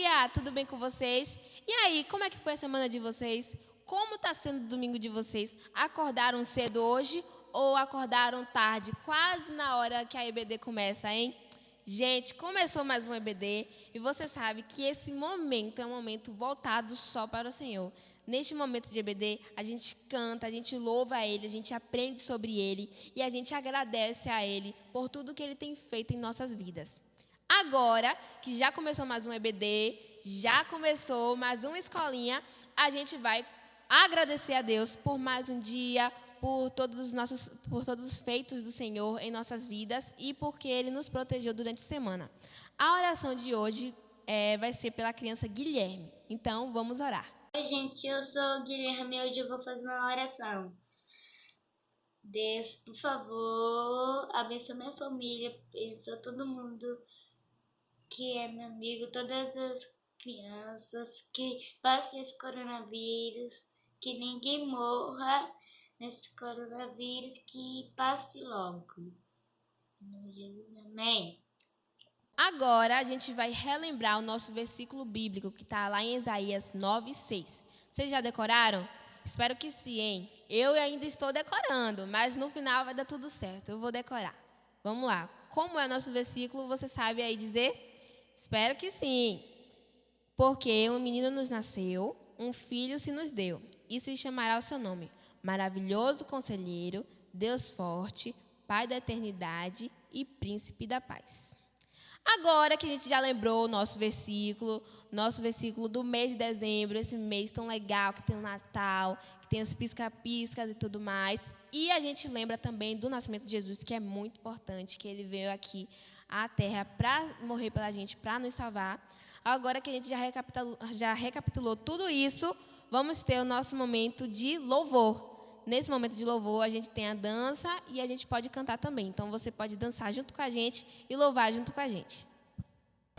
dia! Tudo bem com vocês? E aí, como é que foi a semana de vocês? Como está sendo o domingo de vocês? Acordaram cedo hoje ou acordaram tarde, quase na hora que a EBD começa, hein? Gente, começou mais um EBD e você sabe que esse momento é um momento voltado só para o Senhor. Neste momento de EBD, a gente canta, a gente louva a Ele, a gente aprende sobre Ele e a gente agradece a Ele por tudo que Ele tem feito em nossas vidas. Agora, que já começou mais um EBD, já começou mais uma escolinha, a gente vai agradecer a Deus por mais um dia, por todos os feitos do Senhor em nossas vidas e porque Ele nos protegeu durante a semana. A oração de hoje vai ser pela criança Guilherme. Então, vamos orar. Oi, gente, eu sou o Guilherme e hoje eu vou fazer uma oração. Deus, por favor, abençoa minha família, abençoa todo mundo que é meu amigo, todas as crianças, que passe esse coronavírus, que ninguém morra nesse coronavírus, que passe logo. Em nome de Jesus, amém. Agora a gente vai relembrar o nosso versículo bíblico que está lá em Isaías 9:6. Vocês já decoraram? Espero que sim, hein? Eu ainda estou decorando, mas no final vai dar tudo certo. Eu vou decorar. Vamos lá. Como é o nosso versículo? Você sabe aí dizer? Espero que sim. Porque um menino nos nasceu, um filho se nos deu, e se chamará o seu nome. Maravilhoso Conselheiro, Deus Forte, Pai da Eternidade e Príncipe da Paz. Agora que a gente já lembrou o nosso versículo do mês de dezembro, esse mês tão legal, que tem o Natal, que tem os pisca-piscas e tudo mais. E a gente lembra também do nascimento de Jesus, que é muito importante, que ele veio aqui à Terra para morrer pela gente, para nos salvar. Agora que a gente já recapitulou tudo isso, vamos ter o nosso momento de louvor. Nesse momento de louvor, a gente tem a dança e a gente pode cantar também. Então, você pode dançar junto com a gente e louvar junto com a gente.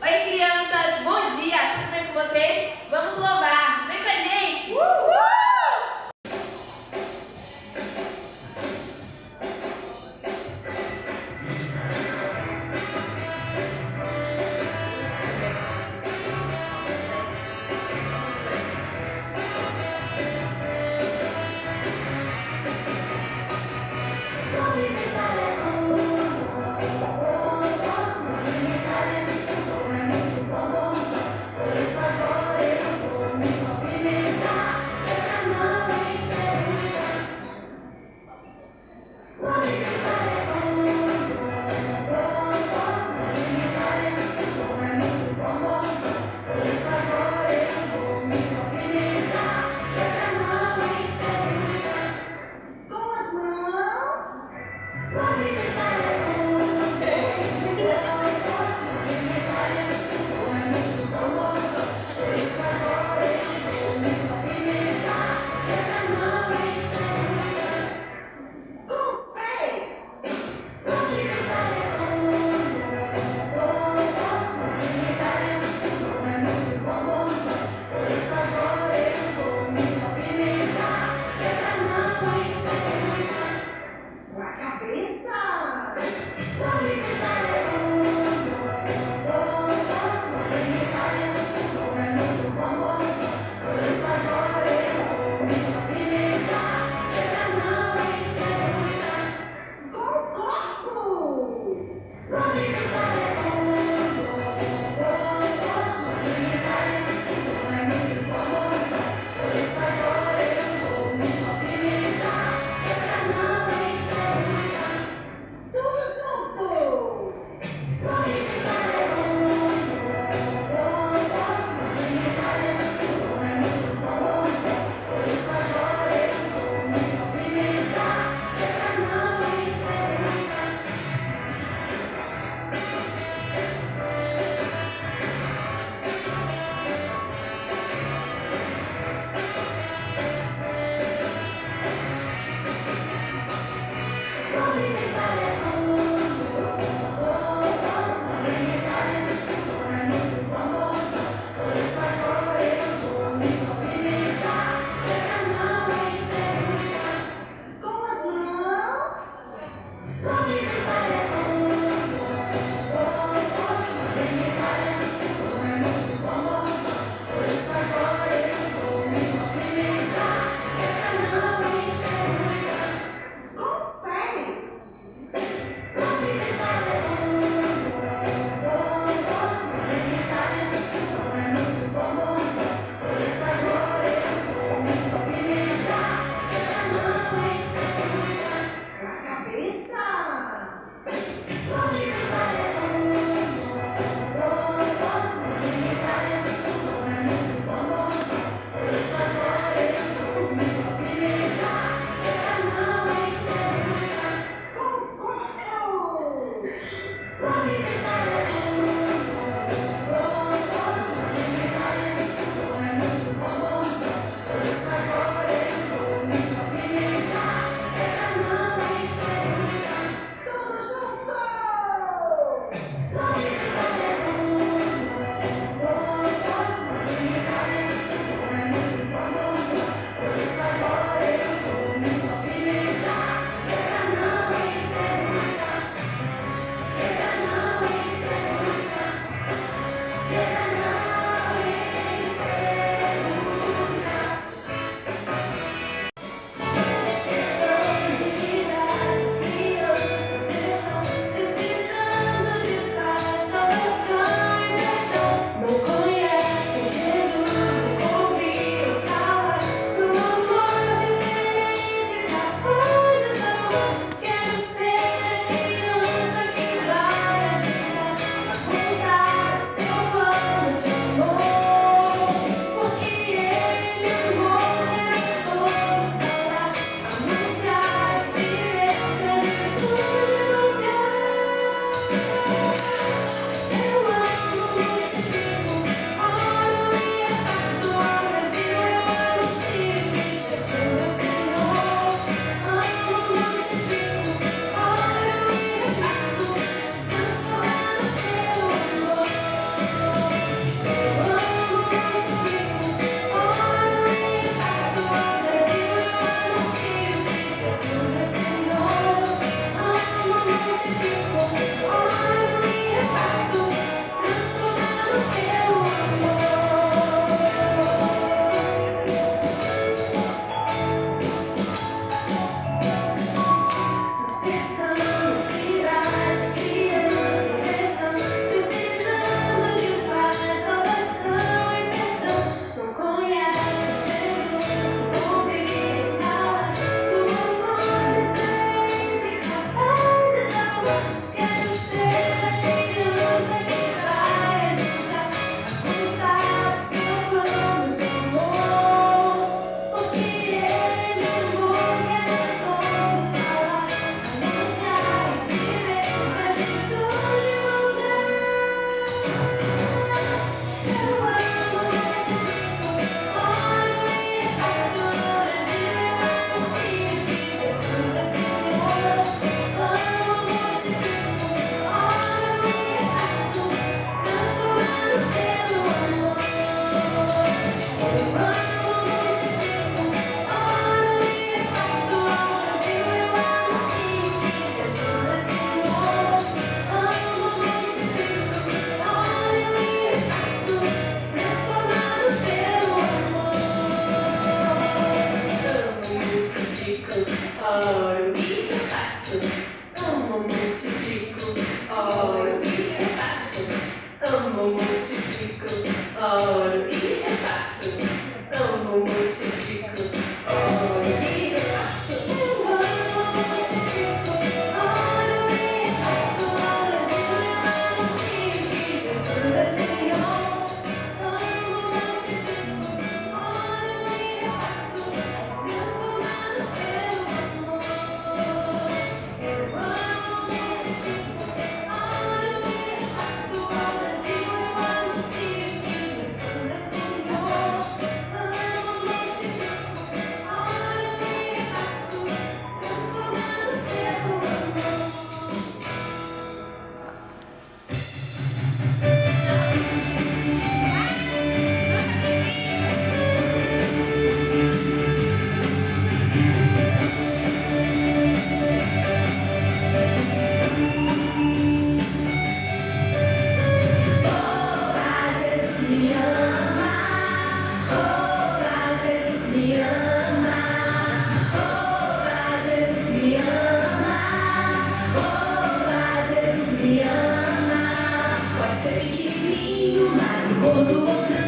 Oi, crianças! Bom dia! Tudo bem com vocês? Vamos louvar! Vem com a gente!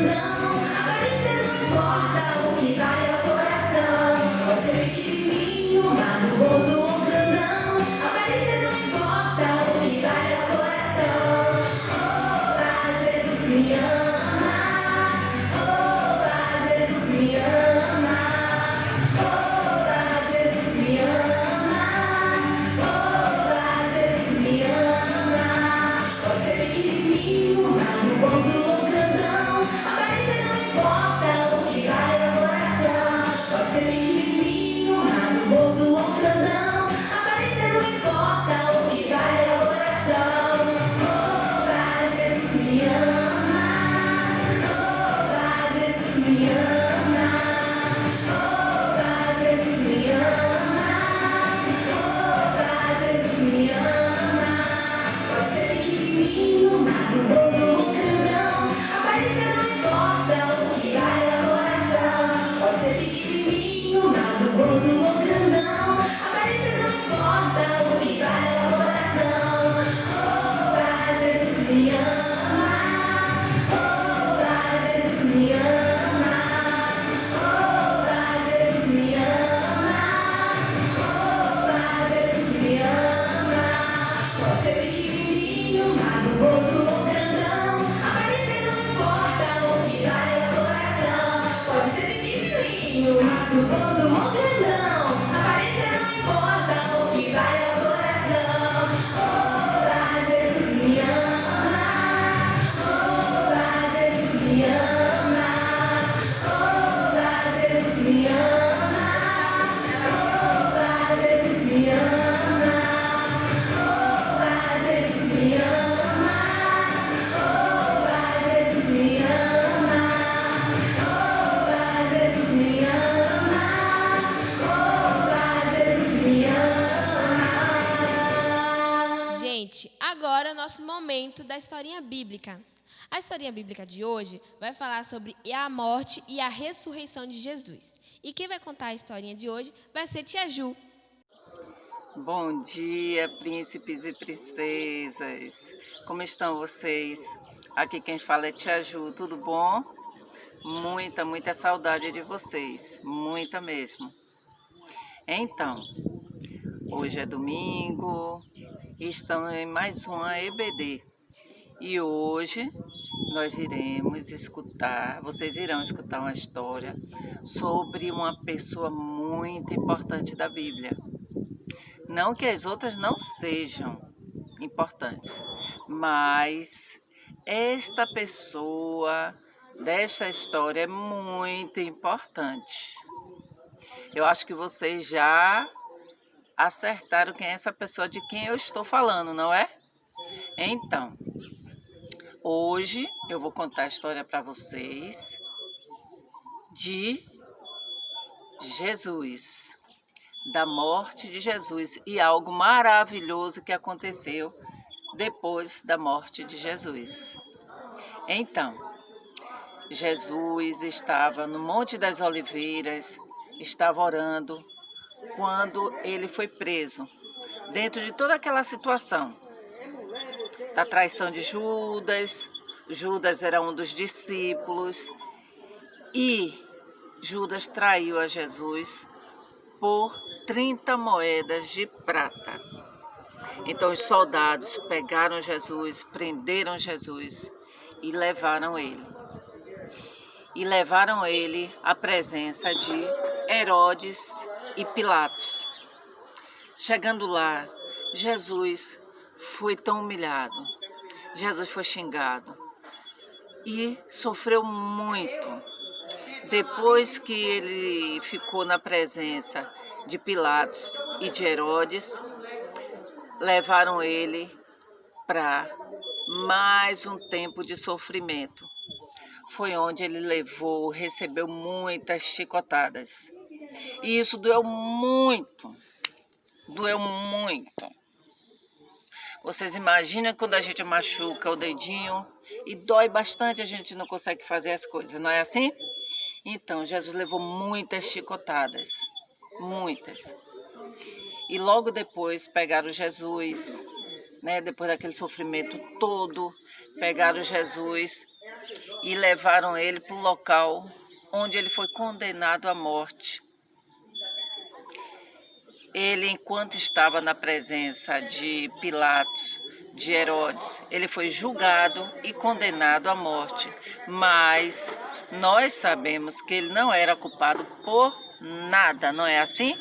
grandão. Aparência não importa, o que vale é o coração. Pode ser pequenininho, magro, gordo ou grandão. Aparência não importa, o que vale é o coração. Opa, Jesus me ama. Opa, Jesus me ama. Opa, Jesus me ama. Opa, Jesus me ama. Pode ser pequenininho, magro, gordo ou grandão. Aparência não importa, o que vale é o coração. Pode ser pequenininho, magro, gordo ou grandão. Aparência não importa, o que vale é o coração. Opa, Jesus me ama. Opa, Jesus me ama. Opa, Jesus me ama. Opa, Jesus me ama. Pode ser pequenininho, magro, gordo ou grandão. Aparência não importa, o que vale é o coração. Pode ser pequenininho, magro, gordo ou grandão. Aparência não importa, o que vale é o coração. Opa, Jesus me ama. Opa, Jesus me ama. Opa, Jesus me ama. Opa, Jesus me ama. Pode ser pequenininho, magro, gordo ou grandão. Aparência não importa, o que vale é o coração. Pode ser pequenininho, magro, gordo ou grandão. Aparência não importa, o que vale é o coração. Opa, Jesus me ama. Opa, Jesus me ama. Opa, Jesus me ama. Opa, Jesus me ama. Opa, Jesus me ama. Opa, Jesus me ama. Opa, Jesus me ama. Opa, Jesus me ama. Gente, agora é o nosso momento da historinha bíblica. A historinha bíblica de hoje vai falar sobre a morte e a ressurreição de Jesus. E quem vai contar a historinha de hoje vai ser Tia Ju. Bom dia, príncipes e princesas. Como estão vocês? Aqui quem fala é Tia Ju, tudo bom? Muita saudade de vocês, muita mesmo. Então, hoje é domingo e estamos em mais uma EBD. E hoje vocês irão escutar uma história sobre uma pessoa muito importante da Bíblia. Não que as outras não sejam importantes, mas esta pessoa desta história é muito importante. Eu acho que vocês já acertaram quem é essa pessoa de quem eu estou falando, não é? Então, hoje eu vou contar a história para vocês de Jesus, da morte de Jesus e algo maravilhoso que aconteceu depois da morte de Jesus. Então, Jesus estava no Monte das Oliveiras, estava orando, quando ele foi preso, dentro de toda aquela situação da traição de Judas. Judas era um dos discípulos e Judas traiu a Jesus por 30 moedas de prata. Então os soldados pegaram Jesus, prenderam Jesus e levaram ele. E levaram ele à presença de Herodes e Pilatos. Chegando lá, Jesus foi tão humilhado, Jesus foi xingado e sofreu muito. Depois que ele ficou na presença de Pilatos e de Herodes, levaram ele para mais um tempo de sofrimento. Foi onde ele recebeu muitas chicotadas. E isso doeu muito. Vocês imaginam quando a gente machuca o dedinho e dói bastante, a gente não consegue fazer as coisas, não é assim? Então, Jesus levou muitas chicotadas, muitas. E logo depois pegaram Jesus, depois daquele sofrimento todo, pegaram Jesus e levaram ele para o local onde ele foi condenado à morte. Ele, enquanto estava na presença de Pilatos, de Herodes, ele foi julgado e condenado à morte. Mas nós sabemos que ele não era culpado por nada, não é assim?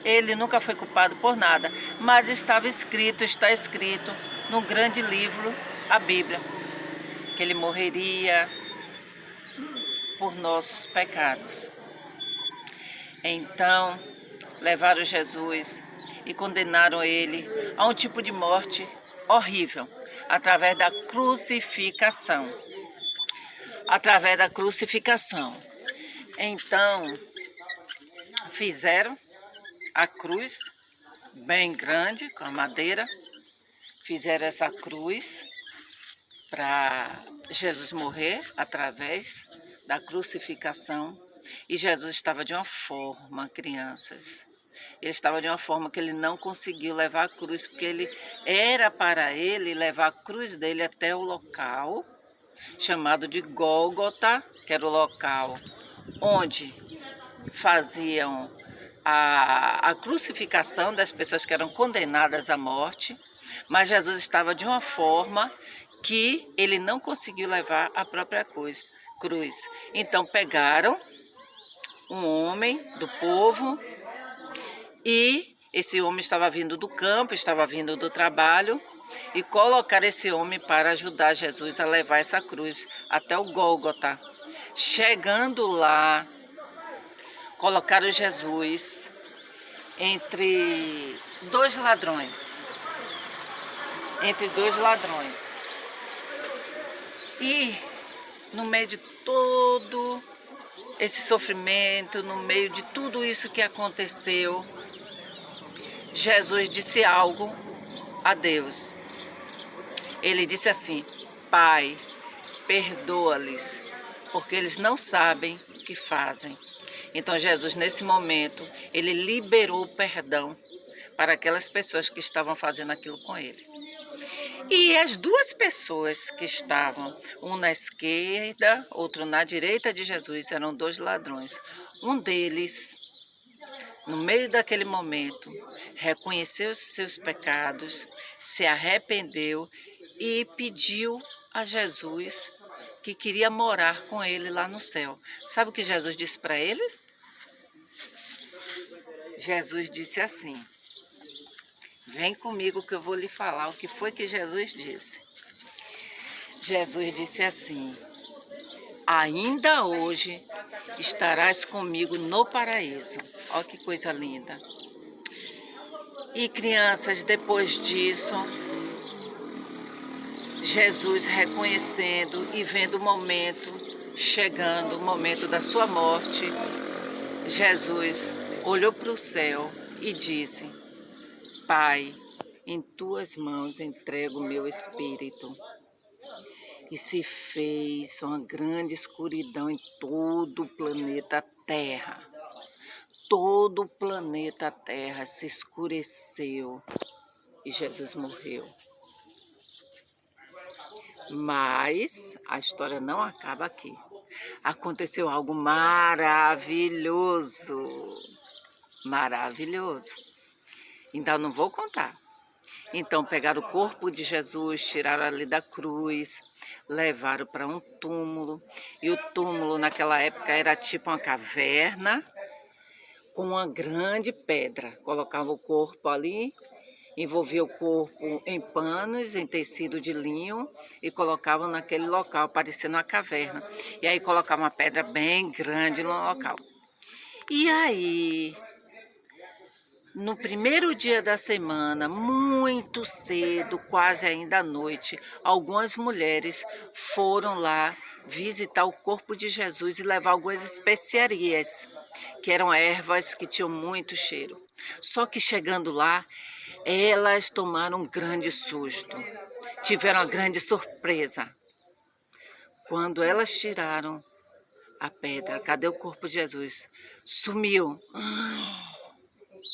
Ele nunca foi culpado por nada, mas está escrito no grande livro, a Bíblia, que ele morreria por nossos pecados. Então, levaram Jesus e condenaram ele a um tipo de morte horrível, através da crucificação. Através da crucificação. Então, fizeram a cruz bem grande, com a madeira. Fizeram essa cruz para Jesus morrer através da crucificação. E Jesus estava de uma forma, crianças, ele estava de uma forma que ele não conseguiu levar a cruz, porque ele era para ele levar a cruz dele até o local chamado de Gólgota, que era o local onde faziam a crucificação das pessoas que eram condenadas à morte, mas Jesus estava de uma forma que ele não conseguiu levar a própria cruz. Então pegaram um homem do povo, e esse homem estava vindo do campo, estava vindo do trabalho, e colocaram esse homem para ajudar Jesus a levar essa cruz até o Gólgota. Chegando lá, colocaram Jesus entre dois ladrões. E no meio de todo esse sofrimento, no meio de tudo isso que aconteceu, Jesus disse algo a Deus. Ele disse assim: Pai, perdoa-lhes, porque eles não sabem o que fazem. Então Jesus, nesse momento, ele liberou o perdão para aquelas pessoas que estavam fazendo aquilo com ele. E as duas pessoas que estavam, um na esquerda, outro na direita de Jesus, eram dois ladrões. Um deles, no meio daquele momento, reconheceu os seus pecados, se arrependeu e pediu a Jesus que queria morar com ele lá no céu. Sabe o que Jesus disse para ele? Jesus disse assim: vem comigo que eu vou lhe falar o que foi que Jesus disse. Jesus disse assim: ainda hoje estarás comigo no paraíso. Olha que coisa linda. E crianças, depois disso, Jesus reconhecendo e vendo o momento, chegando o momento da sua morte, Jesus olhou para o céu e disse: Pai, em tuas mãos entrego o meu espírito. E se fez uma grande escuridão em todo o planeta Terra. Todo o planeta Terra se escureceu e Jesus morreu. Mas a história não acaba aqui. Aconteceu algo maravilhoso. Maravilhoso. Então não vou contar. Então pegaram o corpo de Jesus, tiraram ali da cruz, levaram para um túmulo. E o túmulo naquela época era tipo uma caverna com uma grande pedra. Colocavam o corpo ali, envolvia o corpo em panos, em tecido de linho e colocavam naquele local, parecendo uma caverna. E aí colocavam uma pedra bem grande no local. E aí, no primeiro dia da semana, muito cedo, quase ainda à noite, algumas mulheres foram lá visitar o corpo de Jesus e levar algumas especiarias, que eram ervas que tinham muito cheiro. Só que chegando lá, elas tomaram um grande susto, tiveram uma grande surpresa. Quando elas tiraram a pedra, cadê o corpo de Jesus? Sumiu.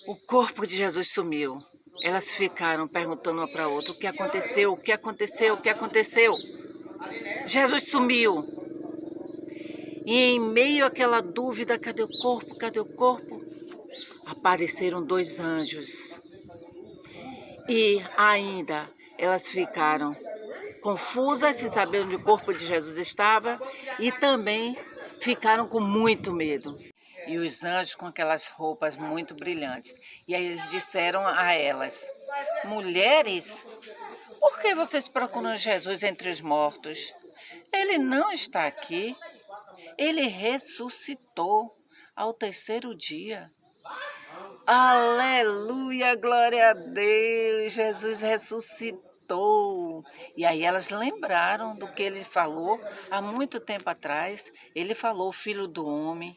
O corpo de Jesus sumiu. Elas ficaram perguntando uma para a outra: o que aconteceu? O que aconteceu? O que aconteceu? Jesus sumiu. E em meio àquela dúvida, cadê o corpo, cadê o corpo? Apareceram 2 anjos. E ainda elas ficaram confusas, sem saber onde o corpo de Jesus estava, e também ficaram com muito medo. E os anjos com aquelas roupas muito brilhantes. E aí eles disseram a elas: mulheres, por que vocês procuram Jesus entre os mortos? Ele não está aqui. Ele ressuscitou ao 3º dia. Aleluia, glória a Deus, Jesus ressuscitou. E aí elas lembraram do que ele falou há muito tempo atrás. Ele falou: o Filho do Homem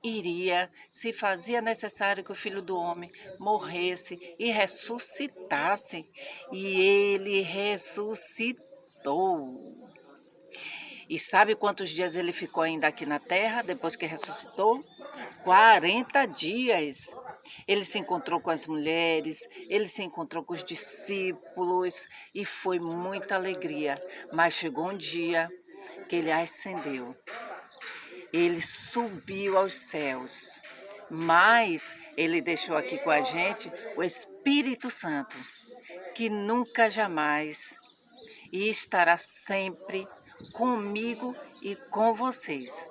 iria, se fazia necessário que o Filho do Homem morresse e ressuscitasse. E ele ressuscitou. E sabe quantos dias ele ficou ainda aqui na terra, depois que ressuscitou? 40 dias. Ele se encontrou com as mulheres, ele se encontrou com os discípulos e foi muita alegria. Mas chegou um dia que ele ascendeu. Ele subiu aos céus, mas ele deixou aqui com a gente o Espírito Santo, que nunca jamais e estará sempre comigo e com vocês,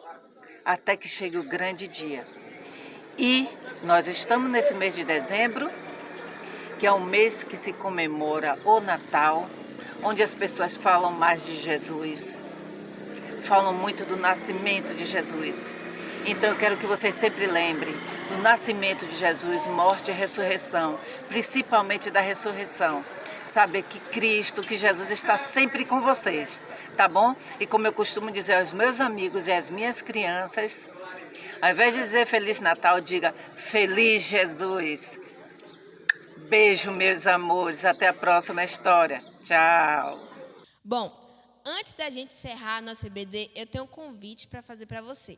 até que chegue o grande dia. E nós estamos nesse mês de dezembro, que é um mês que se comemora o Natal, onde as pessoas falam mais de Jesus, falam muito do nascimento de Jesus. Então eu quero que vocês sempre lembrem do nascimento de Jesus, morte e ressurreição, principalmente da ressurreição. Saber que Cristo, que Jesus está sempre com vocês, tá bom? E como eu costumo dizer aos meus amigos e às minhas crianças, ao invés de dizer Feliz Natal, diga Feliz Jesus. Beijo, meus amores. Até a próxima história. Tchau. Bom, antes da gente encerrar a nossa EBD, eu tenho um convite para fazer para você.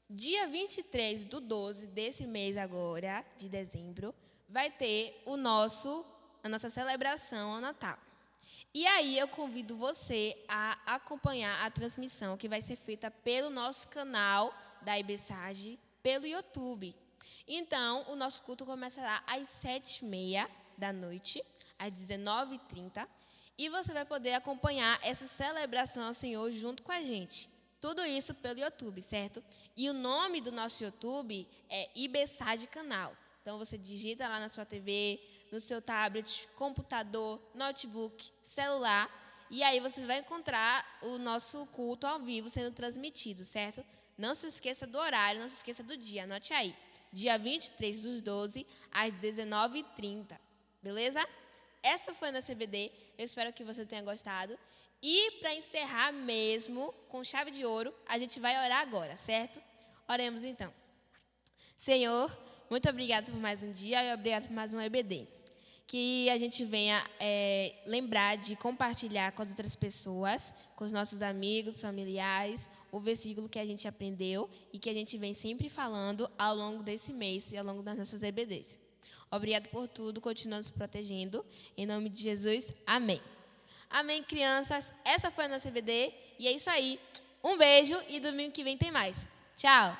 Dia 23/12 desse mês agora, de dezembro, vai ter a nossa celebração ao Natal. E aí eu convido você a acompanhar a transmissão que vai ser feita pelo nosso canal da IBSAGE, pelo YouTube. Então, o nosso culto começará às 7h30 da noite, às 19h30, e você vai poder acompanhar essa celebração ao Senhor junto com a gente. Tudo isso pelo YouTube, certo? E o nome do nosso YouTube é IBSAGE Canal. Então, você digita lá na sua TV, no seu tablet, computador, notebook, celular, e aí você vai encontrar o nosso culto ao vivo sendo transmitido, certo? Não se esqueça do horário, não se esqueça do dia, anote aí. Dia 23/12, às 19h30, beleza? Essa foi a nossa EBD, eu espero que você tenha gostado. E para encerrar mesmo, com chave de ouro, a gente vai orar agora, certo? Oremos então. Senhor, muito obrigado por mais um dia e obrigado por mais um EBD. Que a gente venha lembrar de compartilhar com as outras pessoas, com os nossos amigos, familiares, o versículo que a gente aprendeu e que a gente vem sempre falando ao longo desse mês e ao longo das nossas EBDs. Obrigado por tudo, continua nos protegendo. Em nome de Jesus, amém. Amém, crianças. Essa foi a nossa EBD e é isso aí. Um beijo e domingo que vem tem mais. Tchau.